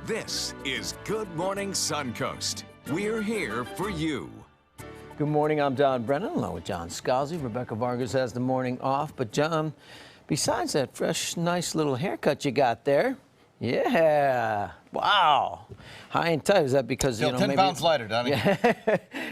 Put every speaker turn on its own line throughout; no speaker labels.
This is Good Morning Suncoast. We're here for you.
Good morning, I'm Don Brennan, along with John Scalzi. Rebecca Vargas has the morning off. But John, besides that fresh, nice little haircut you got there, yeah, wow, high and tight. Is that because,
Feel 10 pounds lighter, Donnie.
Yeah.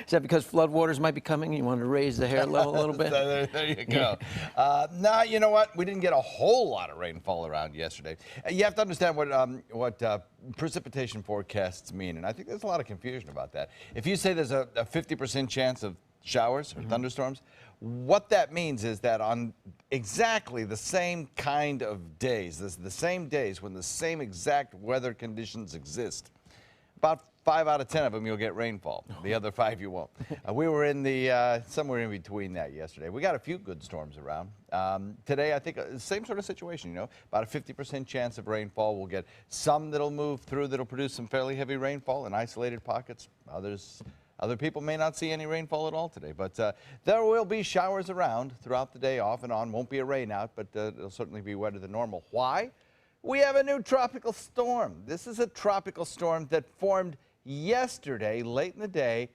Is that because floodwaters might be coming and you want to raise the hair level a little bit?
There you go. Now, you know what? We didn't get a whole lot of rainfall around yesterday. You have to understand what precipitation forecasts mean, and I think there's a lot of confusion about that. If you say there's a 50% chance of showers or thunderstorms, what that means is that on exactly the same kind of days, the same days when the same exact weather conditions exist, about 5 out of 10 of them you'll get rainfall. The other 5 you won't. We were in the somewhere in between that yesterday. We got a few good storms around. Today, I think same sort of situation, you know, about a 50% chance of rainfall. We'll get some that'll move through that'll produce some fairly heavy rainfall in isolated pockets. Other people may not see any rainfall at all today, but there will be showers around throughout the day, off and on. Won't be a rain out, but it'll certainly be wetter than normal. Why? We have a new tropical storm. This is a tropical storm that formed yesterday, late in the day,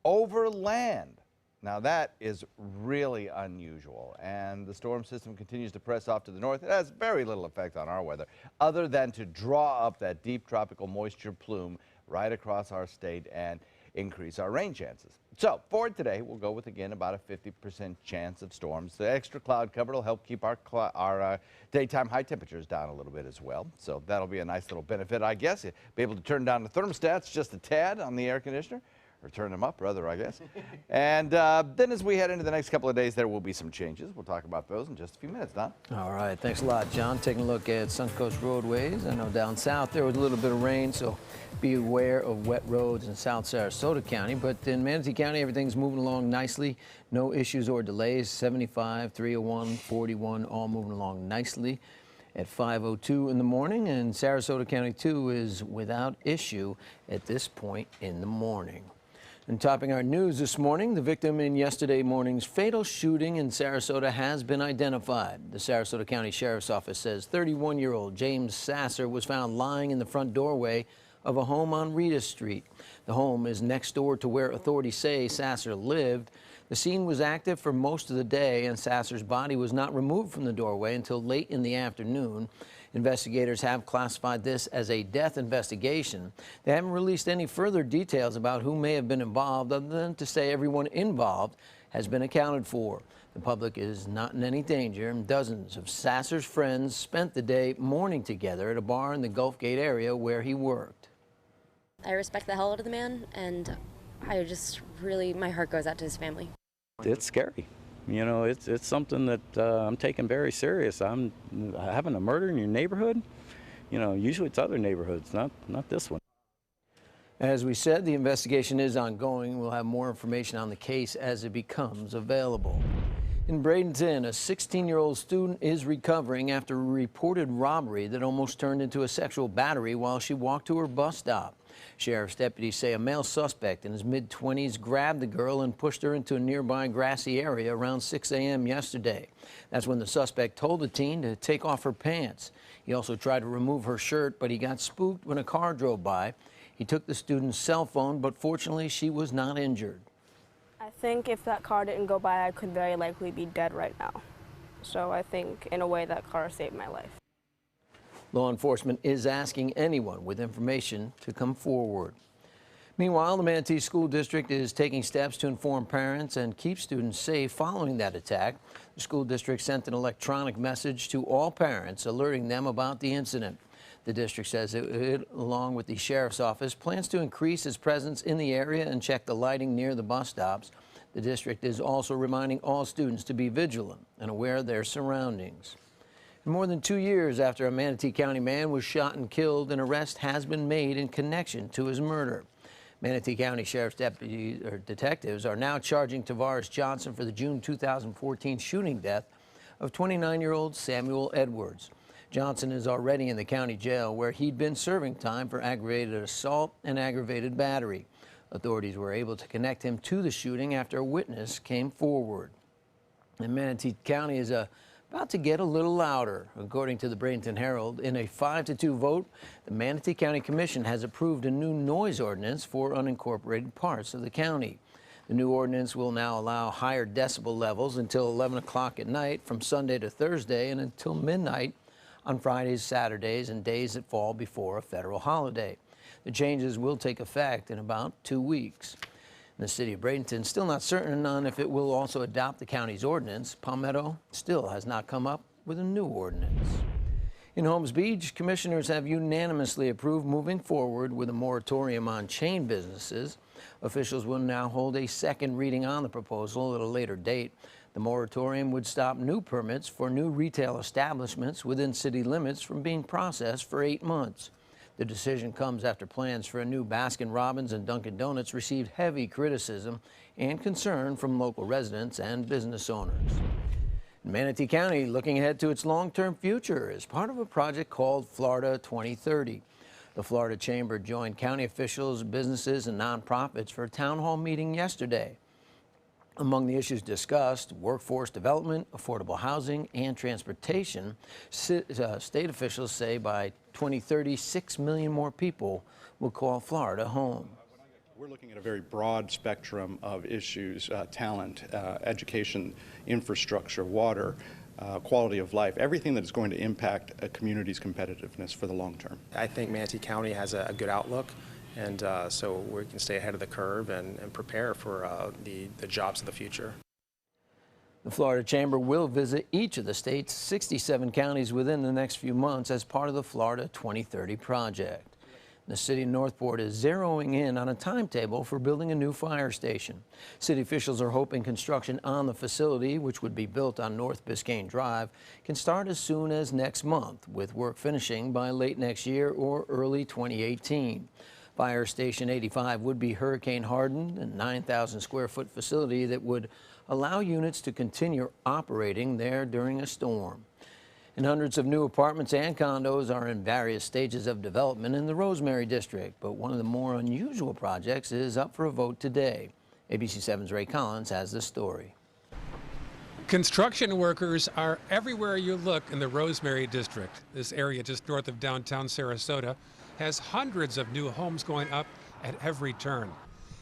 over land. Now that is really unusual, and the storm system continues to press off to the north. It has very little effect on our weather, other than to draw up that deep tropical moisture plume right across our state and increase our rain chances. So for today, we'll go with, again, about a 50% chance of storms. The extra cloud cover will help keep our daytime high temperatures down a little bit as well. So that'll be a nice little benefit, I guess. You'll be able to turn down the thermostats just a tad on the air conditioner, or turn them up, rather, I guess. And then as we head into the next couple of days, there will be some changes. We'll talk about those in just a few minutes, Don.
All right, thanks a lot, John. Taking a look at Suncoast roadways. I know down south there was a little bit of rain, so be aware of wet roads in South Sarasota County. But in Manatee County, everything's moving along nicely. No issues or delays. 75, 301, 41, all moving along nicely at 5:02 in the morning. And Sarasota County, too, is without issue at this point in the morning. And topping our news this morning, the victim in yesterday morning's fatal shooting in Sarasota has been identified. The Sarasota County Sheriff's Office says 31-year-old James Sasser was found lying in the front doorway of a home on Rita Street. The home is next door to where authorities say Sasser lived. The scene was active for most of the day, and Sasser's body was not removed from the doorway until late in the afternoon. Investigators have classified this as a death investigation. They haven't released any further details about who may have been involved, other than to say everyone involved has been accounted for. The public is not in any danger, and dozens of Sasser's friends spent the day mourning together at a bar in the Gulf Gate area where he worked.
I respect the hell out of the man, and I just really, my heart goes out to his family.
It's scary. You know, it's something that I'm taking very serious. I'm having a murder in your neighborhood. You know, usually it's other neighborhoods, not this one.
As we said, the investigation is ongoing. We'll have more information on the case as it becomes available. In Bradenton, a 16-year-old student is recovering after a reported robbery that almost turned into a sexual battery while she walked to her bus stop. Sheriff's deputies say a male suspect in his mid-20s grabbed the girl and pushed her into a nearby grassy area around 6 a.m. yesterday. That's when the suspect told the teen to take off her pants. He also tried to remove her shirt, but he got spooked when a car drove by. He took the student's cell phone, but fortunately she was not injured.
I think if that car didn't go by, I could very likely be dead right now. So I think, in a way, that car saved my life.
Law enforcement is asking anyone with information to come forward. Meanwhile, the Manatee School District is taking steps to inform parents and keep students safe following that attack. The school district sent an electronic message to all parents alerting them about the incident. The district says it, along with the sheriff's office, plans to increase its presence in the area and check the lighting near the bus stops. The district is also reminding all students to be vigilant and aware of their surroundings. More than 2 years after a Manatee County man was shot and killed, an arrest has been made in connection to his murder. Manatee County Sheriff's detectives are now charging Tavares Johnson for the June 2014 shooting death of 29-year-old Samuel Edwards. Johnson is already in the county jail, where he'd been serving time for aggravated assault and aggravated battery. Authorities were able to connect him to the shooting after a witness came forward. And Manatee County is a about to get a little louder. According to the Bradenton Herald, in a 5-2 vote, the Manatee County Commission has approved a new noise ordinance for unincorporated parts of the county. The new ordinance will now allow higher decibel levels until 11 o'clock at night from Sunday to Thursday and until midnight on Fridays, Saturdays, and days that fall before a federal holiday. The changes will take effect in about 2 weeks. The city of Bradenton is still not certain on if it will also adopt the county's ordinance. Palmetto still has not come up with a new ordinance. In Holmes Beach, commissioners have unanimously approved moving forward with a moratorium on chain businesses. Officials will now hold a second reading on the proposal at a later date. The moratorium would stop new permits for new retail establishments within city limits from being processed for 8 months. The decision comes after plans for a new Baskin-Robbins and Dunkin' Donuts received heavy criticism and concern from local residents and business owners. Manatee County looking ahead to its long-term future as part of a project called Florida 2030. The Florida Chamber joined county officials, businesses, and nonprofits for a town hall meeting yesterday. Among the issues discussed, workforce development, affordable housing, and transportation. State officials say by 2030, 6 million more people will call Florida home.
We're looking at a very broad spectrum of issues, talent, education, infrastructure, water, quality of life, everything that is going to impact a community's competitiveness for the long term.
I think Manatee County has a good outlook, and so we can stay ahead of the curve and prepare for the jobs of the future.
The Florida Chamber will visit each of the state's 67 counties within the next few months as part of the Florida 2030 project. The city of Northport is zeroing in on a timetable for building a new fire station. City officials are hoping construction on the facility, which would be built on North Biscayne Drive, can start as soon as next month, with work finishing by late next year or early 2018. Fire Station 85 would be hurricane hardened, a 9,000 square foot facility that would allow units to continue operating there during a storm. And hundreds of new apartments and condos are in various stages of development in the Rosemary District, but one of the more unusual projects is up for a vote today. ABC 7's Ray Collins has the story.
Construction workers are everywhere you look in the Rosemary District. This area just north of downtown Sarasota has hundreds of new homes going up at every turn.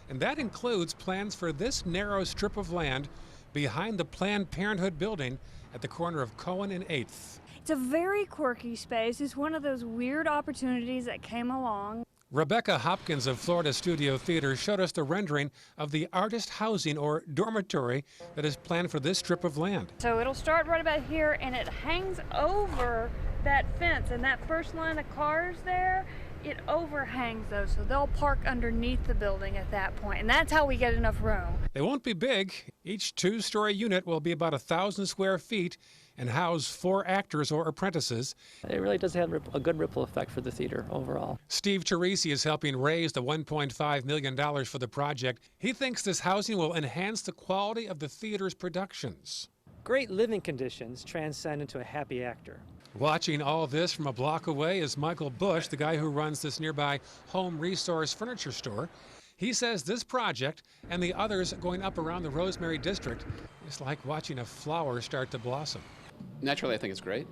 And that includes plans for this narrow strip of land behind the Planned Parenthood building at the corner of Cohen and 8th.
It's a very quirky space. It's one of those weird opportunities that came along.
Rebecca Hopkins of Florida Studio Theater showed us the rendering of the artist housing or dormitory that is planned for this strip of land.
So it'll start right about here and it hangs over that fence, and that first line of cars there, it overhangs those, so they'll park underneath the building at that point, and that's how we get enough room.
They won't be big. Each two-story unit will be about 1,000 square feet and house 4 actors or apprentices.
It really does have a good ripple effect for the theater overall.
Steve Teresi is helping raise the $1.5 million for the project. He thinks this housing will enhance the quality of the theater's productions.
Great living conditions transcend into a happy actor.
Watching all this from a block away is Michael Bush, the guy who runs this nearby Home Resource Furniture store. He says this project and the others going up around the Rosemary District is like watching a flower start to blossom.
Naturally, I think it's great.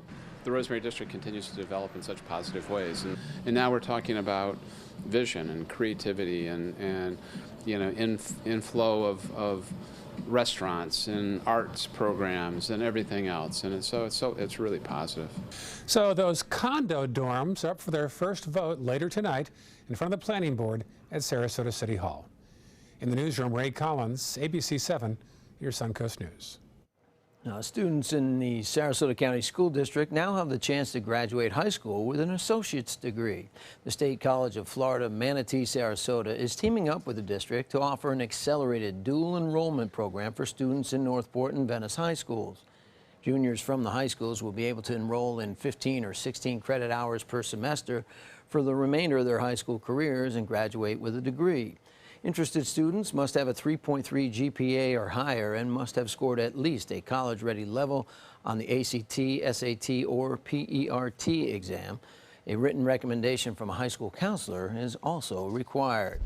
The Rosemary District continues to develop in such positive ways. And now we're talking about vision and creativity and you know, inflow of restaurants and arts programs and everything else, and it's really positive.
So those condo dorms are up for their first vote later tonight in front of the planning board at Sarasota City Hall. In the newsroom, Ray Collins, ABC 7, your Suncoast News.
Now, students in the Sarasota County School District now have the chance to graduate high school with an associate's degree. The State College of Florida Manatee Sarasota is teaming up with the district to offer an accelerated dual enrollment program for students in Northport and Venice high schools. Juniors from the high schools will be able to enroll in 15 or 16 credit hours per semester for the remainder of their high school careers and graduate with a degree. Interested students must have a 3.3 GPA or higher and must have scored at least a college-ready level on the ACT, SAT, or PERT exam. A written recommendation from a high school counselor is also required.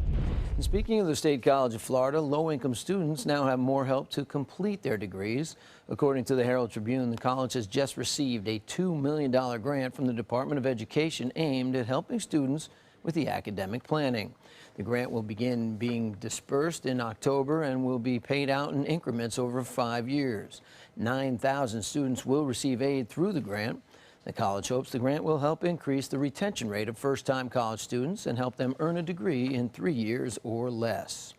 And speaking of the State College of Florida, low-income students now have more help to complete their degrees. According to the Herald Tribune, the college has just received a $2 million grant from the Department of Education aimed at helping students with the academic planning. The grant will begin being dispersed in October and will be paid out in increments over 5 years. 9,000 students will receive aid through the grant. The college hopes the grant will help increase the retention rate of first-time college students and help them earn a degree in 3 years or less.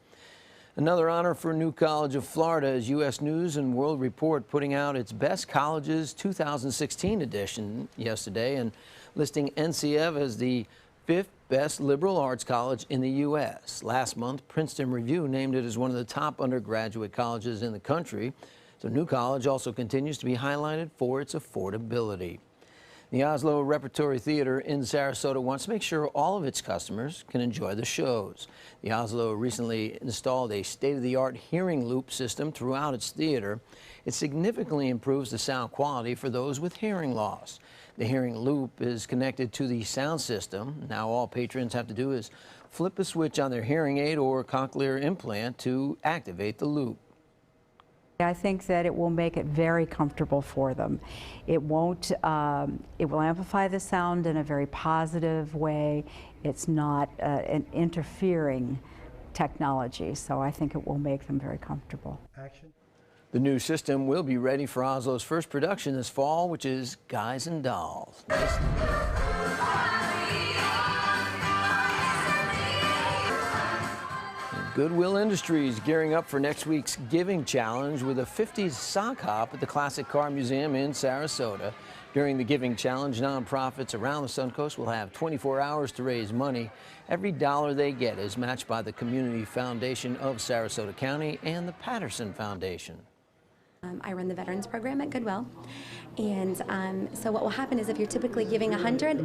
Another honor for New College of Florida is U.S. News and World Report putting out its Best Colleges 2016 edition yesterday and listing NCF as the 5th best liberal arts college in the U.S. Last month, Princeton Review named it as one of the top undergraduate colleges in the country. So New College also continues to be highlighted for its affordability. The Oslo Repertory Theater in Sarasota wants to make sure all of its customers can enjoy the shows. The Oslo recently installed a state-of-the-art hearing loop system throughout its theater. It significantly improves the sound quality for those with hearing loss. The hearing loop is connected to the sound system. Now all patrons have to do is flip a switch on their hearing aid or cochlear implant to activate the loop.
I think that it will make it very comfortable for them. It won't, it will amplify the sound in a very positive way. It's not an interfering technology, so I think it will make them very comfortable.
Action. The new system will be ready for Oslo's first production this fall, which is Guys and Dolls. Goodwill Industries gearing up for next week's Giving Challenge with a 50s sock hop at the Classic Car Museum in Sarasota. During the Giving Challenge, nonprofits around the Suncoast will have 24 hours to raise money. Every dollar they get is matched by the Community Foundation of Sarasota County and the Patterson Foundation.
I run the Veterans Program at Goodwill, and so what will happen is if you're typically giving 100,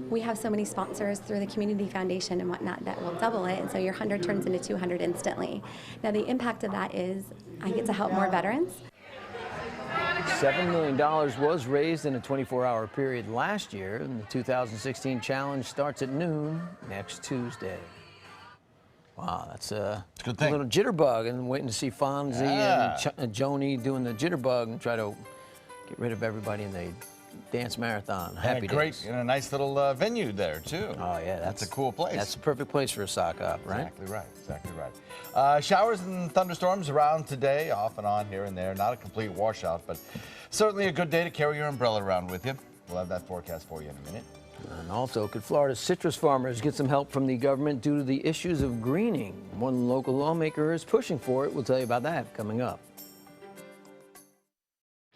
we have so many sponsors through the Community Foundation and whatnot that will double it, and so your 100 turns into 200 instantly. Now the impact of that is I get to help more veterans.
$7 million was raised in a 24-hour period last year, and the 2016 challenge starts at noon next Tuesday. Wow, that's a good thing. Little jitterbug, and waiting to see Fonzie and Joni doing the jitterbug and try to get rid of everybody in the dance marathon. Happy
great,
days.
in a nice little venue there too.
Oh yeah,
that's a cool place.
That's the perfect place for a sock hop, right?
Exactly right, exactly right. Showers and thunderstorms around today, off and on here and there. Not a complete washout, but certainly a good day to carry your umbrella around with you. We'll have that forecast for you in a minute.
And also, could Florida's citrus farmers get some help from the government due to the issues of greening? One local lawmaker is pushing for it. We'll tell you about that coming up.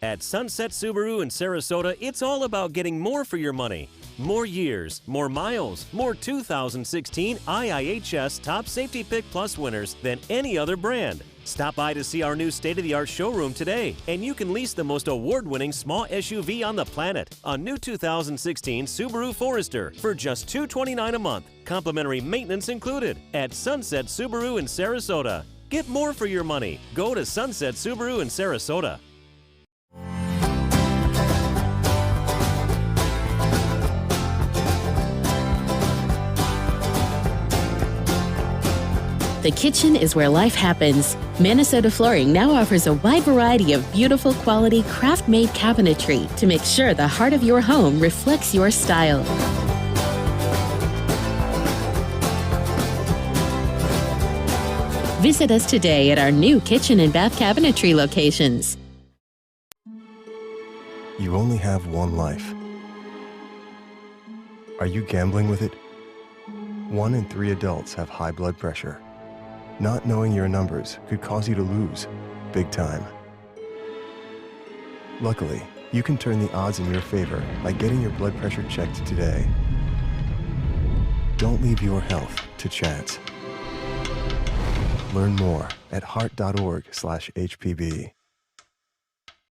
At Sunset Subaru in Sarasota, it's all about getting more for your money. More years, more miles, more 2016 IIHS Top Safety Pick Plus winners than any other brand. Stop by to see our new state-of-the-art showroom today, and you can lease the most award-winning small SUV on the planet, a new 2016 Subaru Forester, for just $229 a month. Complimentary maintenance included at Sunset Subaru in Sarasota. Get more for your money. Go to Sunset Subaru in Sarasota.
The kitchen is where life happens. Minnesota Flooring now offers a wide variety of beautiful quality craft-made cabinetry to make sure the heart of your home reflects your style. Visit us today at our new kitchen and bath cabinetry locations.
You only have one life. Are you gambling with it? 1 in 3 adults have high blood pressure. Not knowing your numbers could cause you to lose, big time. Luckily, you can turn the odds in your favor by getting your blood pressure checked today. Don't leave your health to chance. Learn more at heart.org/HPB.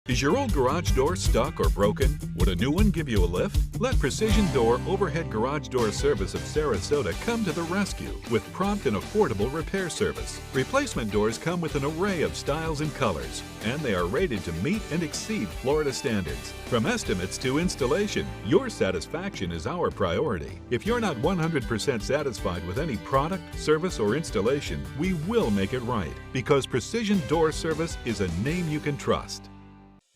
Is your old garage door stuck or broken? Would a new one give you a lift? Let Precision Door Overhead Garage Door Service of Sarasota come to the rescue with prompt and affordable repair service. Replacement doors come with an array of styles and colors, and they are rated to meet and exceed Florida standards. From estimates to installation, your satisfaction is our priority. If you're not 100% satisfied with any product, service, or installation, we will make it right, because Precision Door Service is a name you can trust.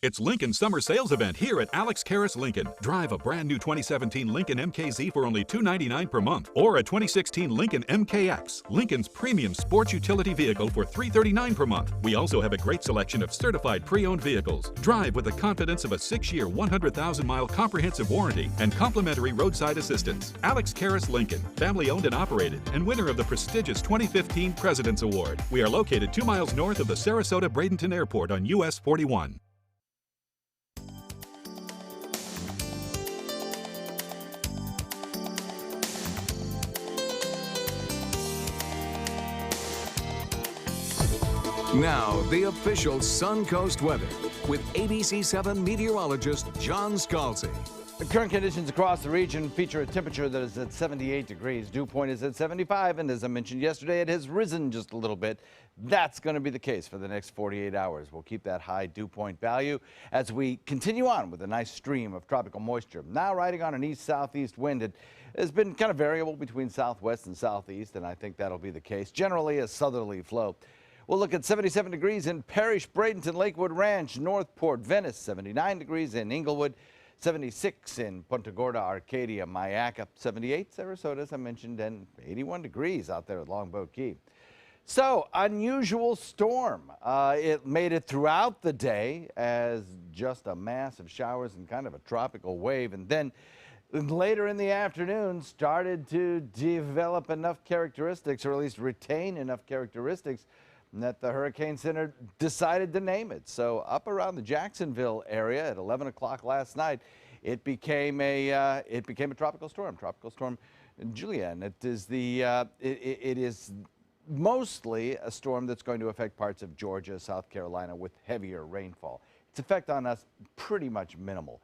It's Lincoln's summer sales event here at Alex Karras Lincoln. Drive a brand new 2017 Lincoln MKZ for only $299 per month, or a 2016 Lincoln MKX, Lincoln's premium sports utility vehicle, for $339 per month. We also have a great selection of certified pre-owned vehicles. Drive with the confidence of a 6-year, 100,000-mile comprehensive warranty and complimentary roadside assistance. Alex Karras Lincoln, family owned and operated, and winner of the prestigious 2015 President's Award. We are located 2 miles north of the Sarasota-Bradenton Airport on US 41.
Now, the official Suncoast weather with ABC7 meteorologist John Scalzi.
The current conditions across the region feature a temperature that is at 78 degrees. Dew point is at 75, and as I mentioned yesterday, it has risen just a little bit. That's going to be the case for the next 48 hours. We'll keep that high dew point value as we continue on with a nice stream of tropical moisture. Now riding on an east-southeast wind. It has been kind of variable between southwest and southeast, and I think that'll be the case. Generally a southerly flow. We'll look at 77 degrees in Parrish, Bradenton, Lakewood Ranch, Northport, Venice, 79 degrees in Inglewood, 76 in Punta Gorda, Arcadia, Mayaca, 78 Sarasota, as I mentioned, and 81 degrees out there at Longboat Key. So, unusual storm. It made it throughout the day as just a mass of showers and kind of a tropical wave, and then later in the afternoon started to develop enough characteristics, or at least retain enough characteristics, that the Hurricane Center decided to name it. So up around the Jacksonville area at 11 o'clock last night, it became a tropical storm, Julia, and it is mostly a storm that's going to affect parts of Georgia, South Carolina with heavier rainfall. Its effect on us pretty much minimal.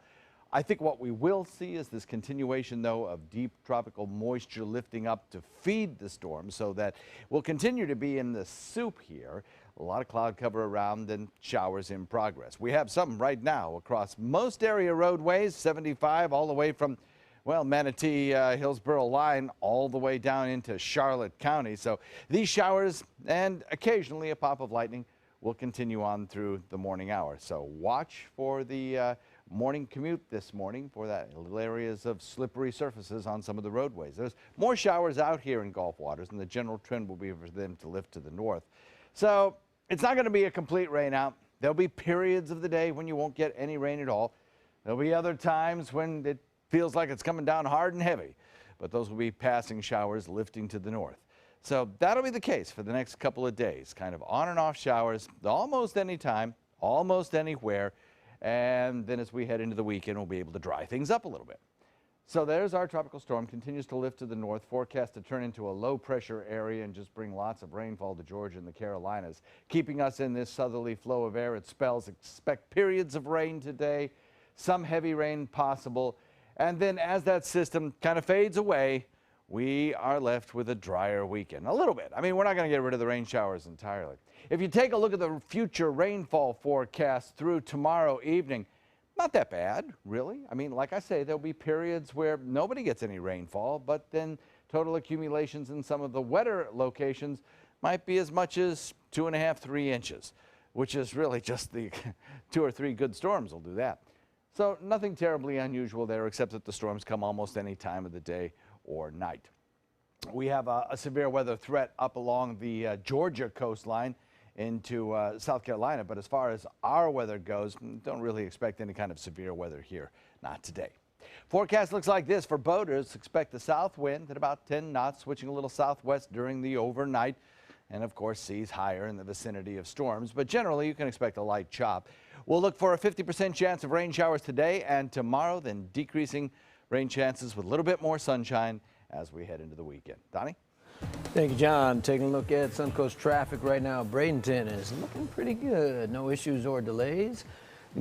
I think what we will see is this continuation, though, of deep tropical moisture lifting up to feed the storm, so that we'll continue to be in the soup here. A lot of cloud cover around and showers in progress. We have some right now across most area roadways, 75 all the way from, well, Manatee, Hillsborough line all the way down into Charlotte County. So these showers and occasionally a pop of lightning will continue on through the morning hour. So watch for the morning commute this morning for that little areas of slippery surfaces on some of the roadways. There's more showers out here in Gulf waters, and the general trend will be for them to lift to the north. So it's not going to be a complete rain out. There'll be periods of the day when you won't get any rain at all. There'll be other times when it feels like it's coming down hard and heavy, but those will be passing showers lifting to the north. So that'll be the case for the next couple of days, kind of on and off showers almost any time, almost anywhere. And then as we head into the weekend, we'll be able to dry things up a little bit. So there's our tropical storm, continues to lift to the north, forecast to turn into a low pressure area and just bring lots of rainfall to Georgia and the Carolinas, keeping us in this southerly flow of air. It spells expect periods of rain today, some heavy rain possible. And then as that system kind of fades away, we are left with a drier weekend. A little bit. I mean, we're not going to get rid of the rain showers entirely. If you take a look at the future rainfall forecast through tomorrow evening, not that bad, really. I mean, like I say, there'll be periods where nobody gets any rainfall, but then total accumulations in some of the wetter locations might be as much as 2.5, 3 inches, which is really just the 2 or 3 good storms will do that. So nothing terribly unusual there, except that the storms come almost any time of the day or night. We have a severe weather threat up along the Georgia coastline into South Carolina, but as far as our weather goes, don't really expect any kind of severe weather here, not today. Forecast looks like this for boaters. Expect the south wind at about 10 knots, switching a little southwest during the overnight, and of course seas higher in the vicinity of storms, but generally you can expect a light chop. We'll look for a 50% chance of rain showers today and tomorrow, then decreasing rain chances with a little bit more sunshine as we head into the weekend. Donnie?
Thank you, John. Taking a look at Suncoast traffic right now. Bradenton is looking pretty good. No issues or delays.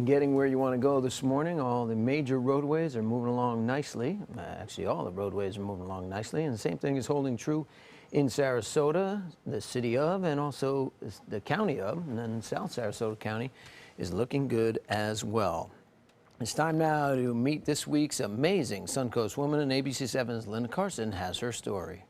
Getting where you want to go this morning, all the major roadways are moving along nicely. Actually, all the roadways are moving along nicely, and the same thing is holding true in Sarasota, the city of, and also the county of, and then South Sarasota County is looking good as well. It's time now to meet this week's amazing Suncoast woman, and ABC 7's Linda Carson has her story.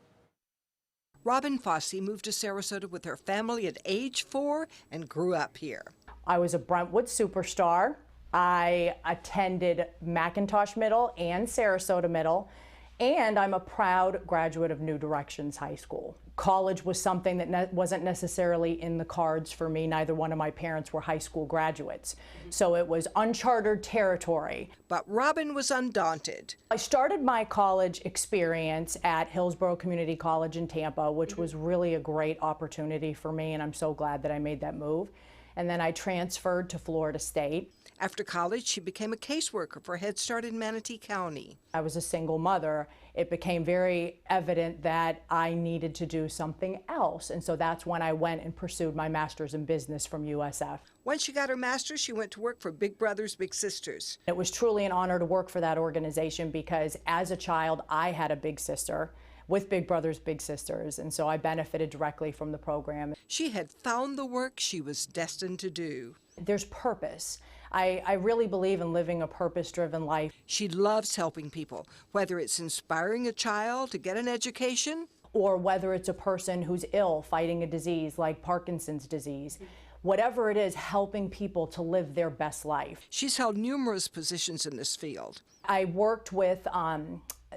Robin Fosse moved to Sarasota with her family at age 4 and grew up here.
I was a Brentwood superstar. I attended McIntosh Middle and Sarasota Middle, and I'm a proud graduate of New Directions High School. College was something that wasn't necessarily in the cards for me. Neither one of my parents were high school graduates, so it was uncharted territory.
But Robin was undaunted.
I started my college experience at Hillsborough Community College in Tampa, which was really a great opportunity for me, and I'm so glad that I made that move. And then I transferred to Florida State.
After college, she became a caseworker for Head Start in Manatee County.
I was a single mother. It became very evident that I needed to do something else. And so that's when I went and pursued my master's in business from USF.
When she got her master's, she went to work for Big Brothers Big Sisters.
It was truly an honor to work for that organization because as a child, I had a big sister with Big Brothers Big Sisters, and so I benefited directly from the program.
She had found the work she was destined to do.
There's purpose. I really believe in living a purpose-driven life.
She loves helping people, whether it's inspiring a child to get an education,
or whether it's a person who's ill, fighting a disease like Parkinson's disease. Whatever it is, helping people to live their best life.
She's held numerous positions in this field.
I worked with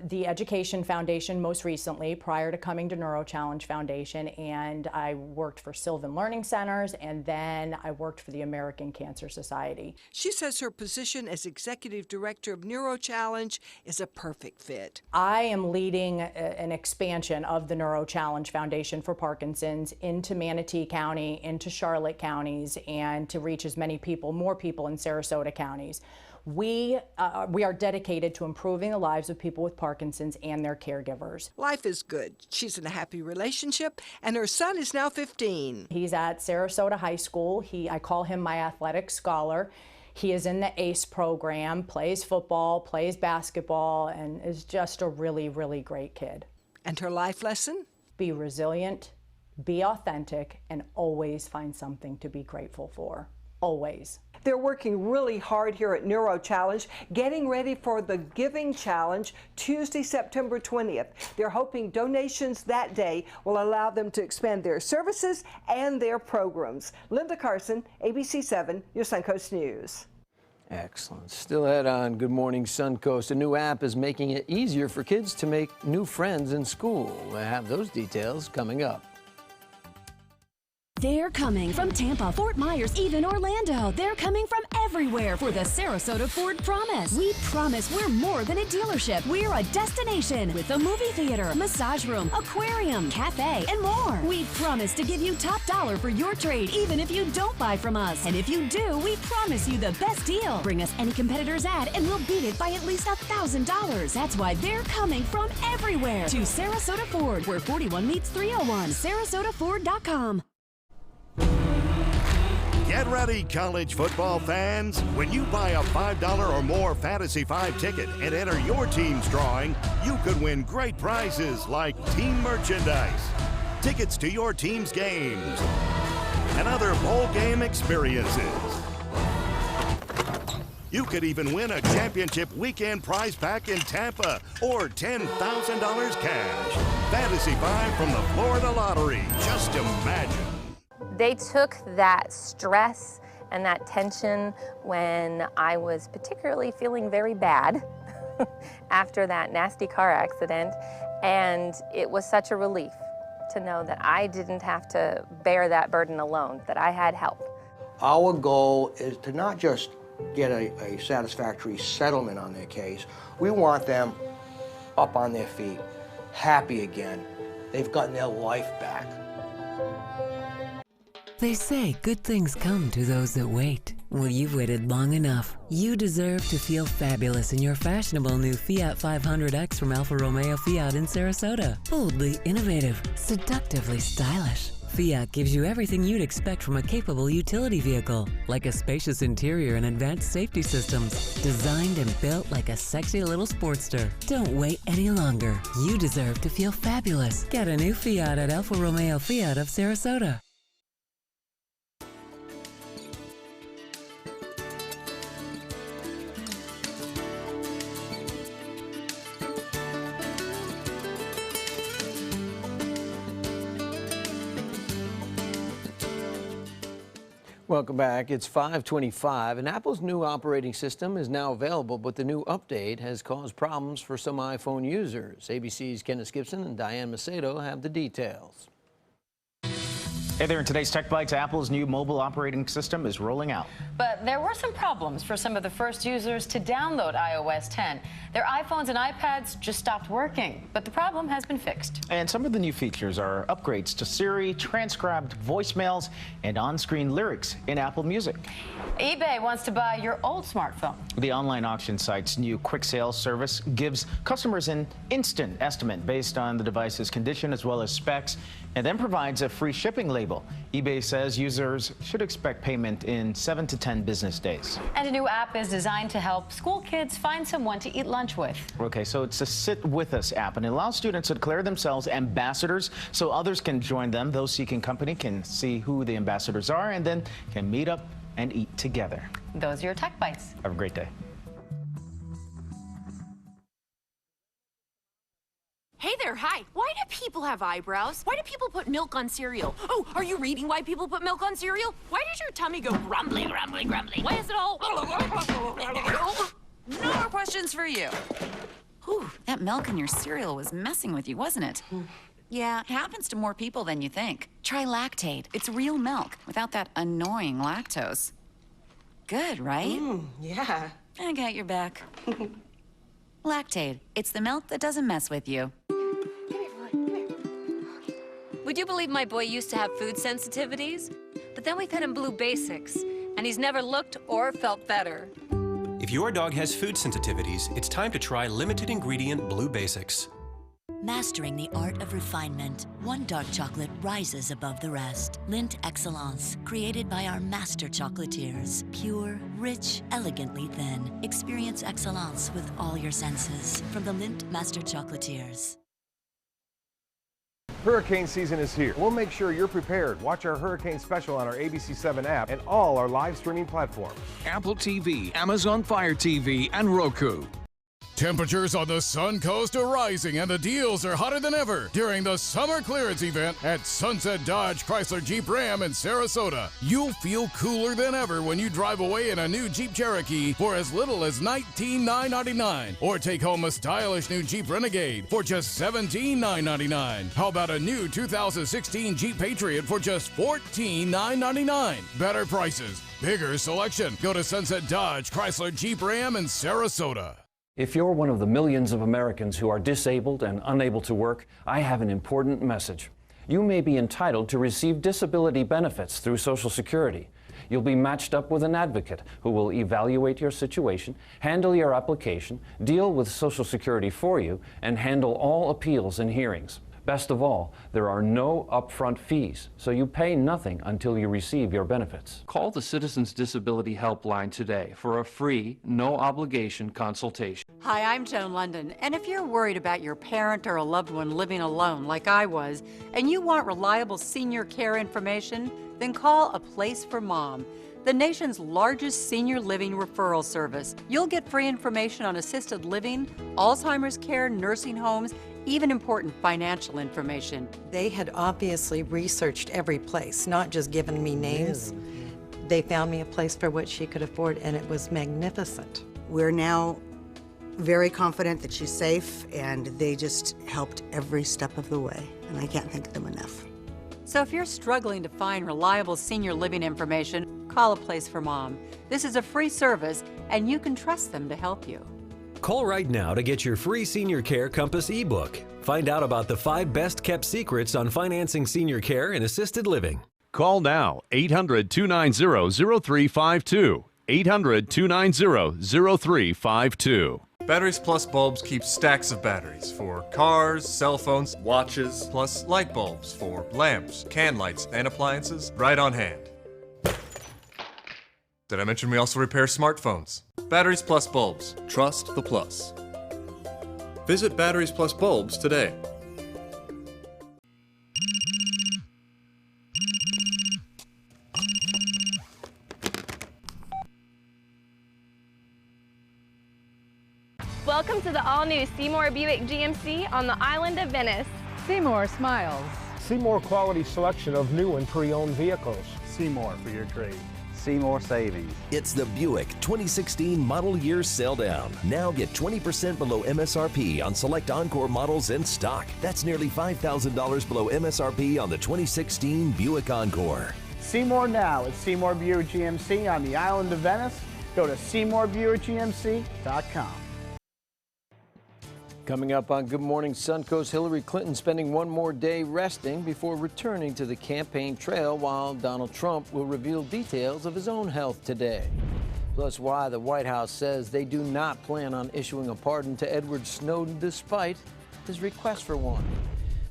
the Education Foundation most recently, prior to coming to NeuroChallenge Foundation, and I worked for Sylvan Learning Centers, and then I worked for the American Cancer Society.
She says her position as Executive Director of NeuroChallenge is a perfect fit.
I am leading an expansion of the NeuroChallenge Foundation for Parkinson's into Manatee County, into Charlotte counties, and to reach as many people, more people in Sarasota counties. We are dedicated to improving the lives of people with Parkinson's and their caregivers.
Life is good. She's in a happy relationship, and her son is now 15.
He's at Sarasota High School. I call him my athletic scholar. He is in the ACE program, plays football, plays basketball, and is just a really, really great kid.
And her life lesson?
Be resilient, be authentic, and always find something to be grateful for. Always.
They're working really hard here at NeuroChallenge, getting ready for the Giving Challenge Tuesday, September 20th. They're hoping donations that day will allow them to expand their services and their programs. Linda Carson, ABC 7, your Suncoast News.
Excellent. Still ahead on Good Morning Suncoast, a new app is making it easier for kids to make new friends in school. We'll have those details coming up.
They're coming from Tampa, Fort Myers, even Orlando. They're coming from everywhere for the Sarasota Ford Promise. We promise we're more than a dealership. We're a destination with a movie theater, massage room, aquarium, cafe, and more. We promise to give you top dollar for your trade, even if you don't buy from us. And if you do, we promise you the best deal. Bring us any competitor's ad and we'll beat it by at least $1,000. That's why they're coming from everywhere to Sarasota Ford, where 41 meets 301. SarasotaFord.com.
Get ready, college football fans. When you buy a $5 or more Fantasy 5 ticket and enter your team's drawing, you could win great prizes like team merchandise, tickets to your team's games, and other bowl game experiences. You could even win a championship weekend prize pack in Tampa or $10,000 cash. Fantasy 5 from the Florida Lottery. Just imagine.
They took that stress and that tension when I was particularly feeling very bad after that nasty car accident, and it was such a relief to know that I didn't have to bear that burden alone, that I had help.
Our goal is to not just get a satisfactory settlement on their case. We want them up on their feet, happy again. They've gotten their life back.
They say good things come to those that wait. Well, you've waited long enough. You deserve to feel fabulous in your fashionable new Fiat 500X from Alfa Romeo Fiat in Sarasota. Boldly innovative, seductively stylish. Fiat gives you everything you'd expect from a capable utility vehicle, like a spacious interior and advanced safety systems, designed and built like a sexy little sportster. Don't wait any longer. You deserve to feel fabulous. Get a new Fiat at Alfa Romeo Fiat of Sarasota.
Welcome back. It's 5:25, and Apple's new operating system is now available, but the new update has caused problems for some iPhone users. ABC's Kenneth Gibson and Diane Macedo have the details.
Hey there, in today's Tech Bites, Apple's new mobile operating system is rolling out.
But there were some problems for some of the first users to download iOS 10. Their iPhones and iPads just stopped working, but the problem has been fixed.
And some of the new features are upgrades to Siri, transcribed voicemails, and on-screen lyrics in Apple Music.
eBay wants to buy your old smartphone.
The online auction site's new quick sales service gives customers an instant estimate based on the device's condition as well as specs, and then provides a free shipping label. eBay says users should expect payment in 7 to 10 business days.
And a new app is designed to help school kids find someone to eat lunch with.
Okay, so it's a Sit With Us app, and it allows students to declare themselves ambassadors so others can join them. Those seeking company can see who the ambassadors are and then can meet up and eat together.
Those are your Tech Bites.
Have a great day.
Hey there, hi. Why do people have eyebrows? Why do people put milk on cereal? Oh, are you reading why people put milk on cereal? Why does your tummy go grumbly, grumbly, grumbly? Why is it all... No more questions for you.
Whew, that milk in your cereal was messing with you, wasn't it? Yeah, it happens to more people than you think. Try Lactaid. It's real milk without that annoying lactose. Good, right?
Yeah.
I got your back. Lactaid. It's the milk that doesn't mess with you.
Would you believe my boy used to have food sensitivities? But then we fed him Blue Basics, and he's never looked or felt better.
If your dog has food sensitivities, it's time to try limited ingredient Blue Basics.
Mastering the art of refinement. One dark chocolate rises above the rest. Lindt Excellence, created by our master chocolatiers. Pure, rich, elegantly thin. Experience excellence with all your senses. From the Lindt Master Chocolatiers.
Hurricane season is here. We'll make sure you're prepared. Watch our hurricane special on our ABC7 app and all our live streaming platforms.
Apple TV, Amazon Fire TV, and Roku.
Temperatures on the Suncoast are rising and the deals are hotter than ever during the summer clearance event at Sunset Dodge Chrysler Jeep Ram in Sarasota. You'll feel cooler than ever when you drive away in a new Jeep Cherokee for as little as $19,999, or take home a stylish new Jeep Renegade for just $17,999. How about a new 2016 Jeep Patriot for just $14,999? Better prices, bigger selection. Go to Sunset Dodge Chrysler Jeep Ram in Sarasota.
If you're one of the millions of Americans who are disabled and unable to work, I have an important message. You may be entitled to receive disability benefits through Social Security. You'll be matched up with an advocate who will evaluate your situation, handle your application, deal with Social Security for you, and handle all appeals and hearings. Best of all, there are no upfront fees, so you pay nothing until you receive your benefits. Call the Citizens Disability Helpline today for a free, no-obligation consultation.
Hi, I'm Joan London, and if you're worried about your parent or a loved one living alone like I was, and you want reliable senior care information, then call A Place for Mom, the nation's largest senior living referral service. You'll get free information on assisted living, Alzheimer's care, nursing homes, even important financial information.
They had obviously researched every place, not just given me names. They found me a place for what she could afford, and it was magnificent.
We're now very confident that she's safe, and they just helped every step of the way, and I can't thank them enough.
So if you're struggling to find reliable senior living information, call A Place for Mom. This is a free service, and you can trust them to help you.
Call right now to get your free Senior Care Compass ebook. Find out about the 5 best-kept secrets on financing senior care and assisted living.
Call now, 800-290-0352. 800-290-0352.
Batteries Plus bulbs keep stacks of batteries for cars, cell phones, watches, plus light bulbs for lamps, can lights, and appliances right on hand. Did I mention we also repair smartphones? Batteries Plus bulbs. Trust the plus. Visit Batteries Plus bulbs today.
Welcome to the all-new Seymour Buick GMC on the island of Venice.
Seymour smiles.
Seymour quality selection of new and pre-owned vehicles.
Seymour for your trade.
Seymour Savings.
It's the Buick 2016 model year sell down. Now get 20% below MSRP on select Encore models in stock. That's nearly $5,000 below MSRP on the 2016 Buick Encore.
Seymour now at Seymour Buick GMC on the island of Venice. Go to SeymourBuickGMC.com.
Coming up on Good Morning Suncoast, Hillary Clinton spending one more day resting before returning to the campaign trail, while Donald Trump will reveal details of his own health today. Plus, why the White House says they do not plan on issuing a pardon to Edward Snowden despite his request for one.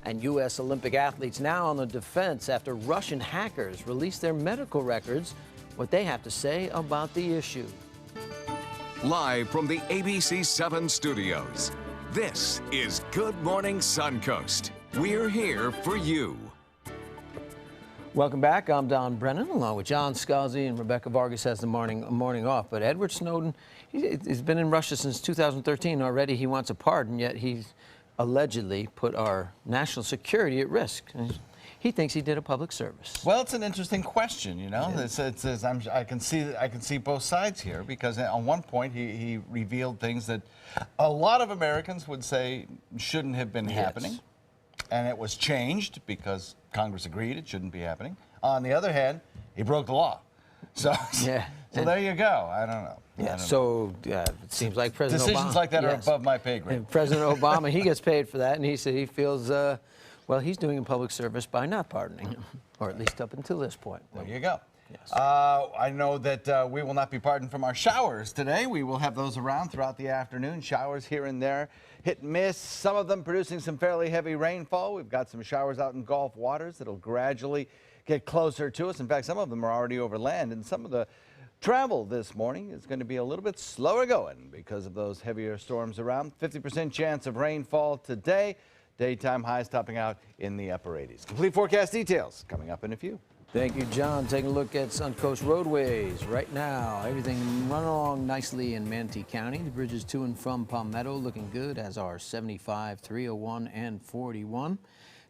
And U.S. Olympic athletes now on the defense after Russian hackers released their medical records, what they have to say about the issue.
Live from the ABC 7 studios, this is Good Morning Suncoast. We're here for you.
Welcome back. I'm Don Brennan, along with John Scalzi, and Rebecca Vargas has the morning off. But Edward Snowden, he's been in Russia since 2013. Already he wants a pardon, yet he's allegedly put our national security at risk. He thinks he did a public service.
Well, it's an interesting question, you know. I can see both sides here, because on one point he revealed things that a lot of Americans would say shouldn't have been happening, and it was changed because Congress agreed it shouldn't be happening. On the other hand, he broke the law. So so there you go. I don't know. It
seems like President
decisions
Obama,
like that are above my pay grade.
And President Obama, he gets paid for that, and he said he feels. Well, he's doing a public service by not pardoning him, or at least up until this point.
There you go. Yes. I know that we will not be pardoned from our showers today. We will have those around throughout the afternoon. Showers here and there, hit and miss, some of them producing some fairly heavy rainfall. We've got some showers out in Gulf waters that'll gradually get closer to us. In fact, some of them are already over land, and some of the travel this morning is going to be a little bit slower going because of those heavier storms around. 50% chance of rainfall today. Daytime highs topping out in the upper 80s. Complete forecast details coming up in a few.
Thank you, John. Taking a look at Suncoast roadways right now. Everything running along nicely in Manatee County. The bridges to and from Palmetto looking good, as are 75, 301, and 41.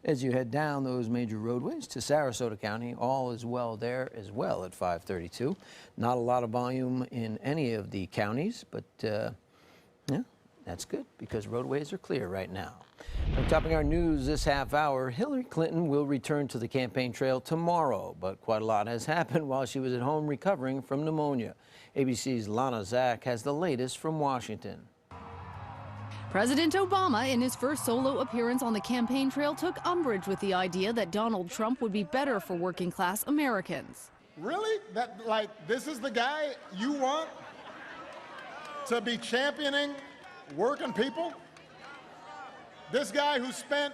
As you head down those major roadways to Sarasota County, all is well there as well at 532. Not a lot of volume in any of the counties, but that's good because roadways are clear right now. And topping our news this half hour, Hillary Clinton will return to the campaign trail tomorrow, but quite a lot has happened while she was at home recovering from pneumonia. ABC's Lana Zach has the latest from Washington.
President Obama, in his first solo appearance on the campaign trail, took umbrage with the idea that Donald Trump would be better for working-class Americans.
Really? This is the guy you want to be championing working people? This guy who spent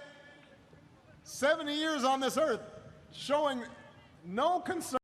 70 years on this earth showing no concern